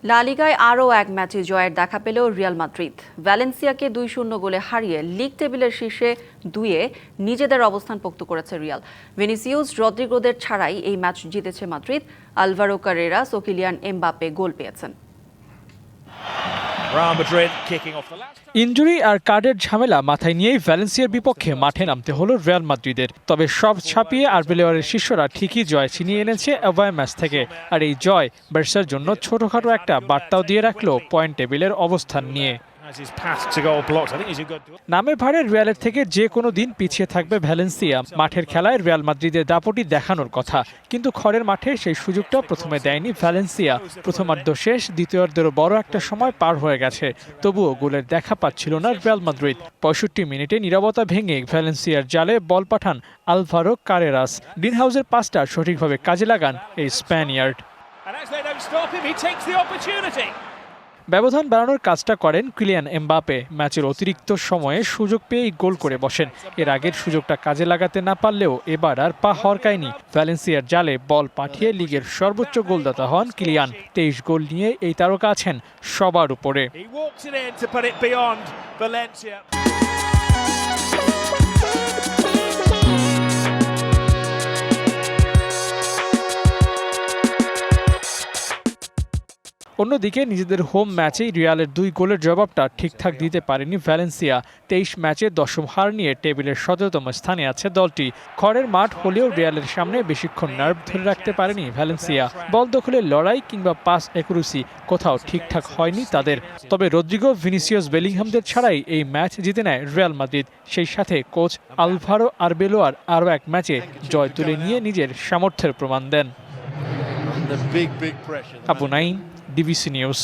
লা লিগায় আরও এক ম্যাচে জয়ের দেখা পেল রিয়াল মাদ্রিদ। ভ্যালেন্সিয়াকে 2-0 গোলে হারিয়ে লিগ টেবিলের শীর্ষে 2-এ নিজেদের অবস্থান পোক্ত করেছে রিয়াল। ভিনিসিয়াস রদ্রিগোদের ছাড়াই এই ম্যাচ জিতেছে মাদ্রিদ। আলভারো কারেরাস ও কিলিয়ান এমবাপ্পে গোল পেয়েছেন। ইনজুরি আর কার্ডের ঝামেলা মাথায় নিয়েই ভ্যালেন্সিয়ার বিপক্ষে মাঠে নামতে হলো রিয়াল মাদ্রিদের। তবে সব ছাপিয়ে আরবেলোয়ারের শিষ্যরা ঠিকই জয় ছিনিয়ে এনেছে অ্যাওয়ে ম্যাচ থেকে। আর এই জয় বার্সার জন্য ছোটখাটো একটা বার্তাও দিয়ে রাখলো পয়েন্ট টেবিলের অবস্থান নিয়ে। নামে ভারে রিয়ালের থেকে যে কোনো দিন পিছিয়ে থাকবে ভ্যালেন্সিয়া। মাঠের খেলায় রিয়াল মাদ্রিদের দাপটি দেখানোর কথা, কিন্তু খড়ের মাঠে সেই সুযোগটা প্রথমে দেয়নি ভ্যালেন্সিয়া। প্রথমার্ধ শেষ, দ্বিতীয়ার্ধেরও বড় একটা সময় পার হয়ে গেছে, তবুও গোলের দেখা পাচ্ছিল না রিয়াল মাদ্রিদ। 65 মিনিটে নীরবতা ভেঙে ভ্যালেন্সিয়ার জালে বল পাঠান আলভারো কারেরাস। গ্রিনহাউসের পাসটা সঠিকভাবে কাজে লাগান এই স্প্যানিয়ার্ড। ব্যবধান বাড়ানোর কাজটা করেন কিলিয়ান এমবাপ্পে। ম্যাচের অতিরিক্ত সময়ে সুযোগ পেয়েই গোল করে বসেন। এর আগের সুযোগটা কাজে লাগাতে না পারলেও এবার আর পা হরকায়নি। ভ্যালেন্সিয়ার জালে বল পাঠিয়ে লিগের সর্বোচ্চ গোলদাতা হন কিলিয়ান। 23 গোল নিয়ে এই তারকা আছেন সবার উপরে। অন্যদিকে নিজেদের হোম ম্যাচেই রিয়ালের 2 গোলের জবাবটা ঠিকঠাক দিতে পারেনি ভ্যালেন্সিয়া। 23 ম্যাচে 10ম হার নিয়ে টেবিলের 17তম স্থানে আছে দলটি। খড়ের মাঠ হলেও রিয়ালের সামনে বেশিক্ষণ নার্ভ ধরে রাখতে পারেনি ভ্যালেন্সিয়া। বল দখলের লড়াই কিংবা পাস অ্যাকুরেসি কোথাও ঠিকঠাক হয়নি তাদের। তবে রদ্রিগো, ভিনিসিয়াস, বেলিংহামদের ছাড়াই এই ম্যাচ জিতে নেয় রিয়াল মাদ্রিদ। সেই সাথে কোচ আলভারো আরবেলোয়ার আরও এক ম্যাচে জয় তুলে নিয়ে নিজের সামর্থ্যের প্রমাণ দেন। Abu Naim, DVC News।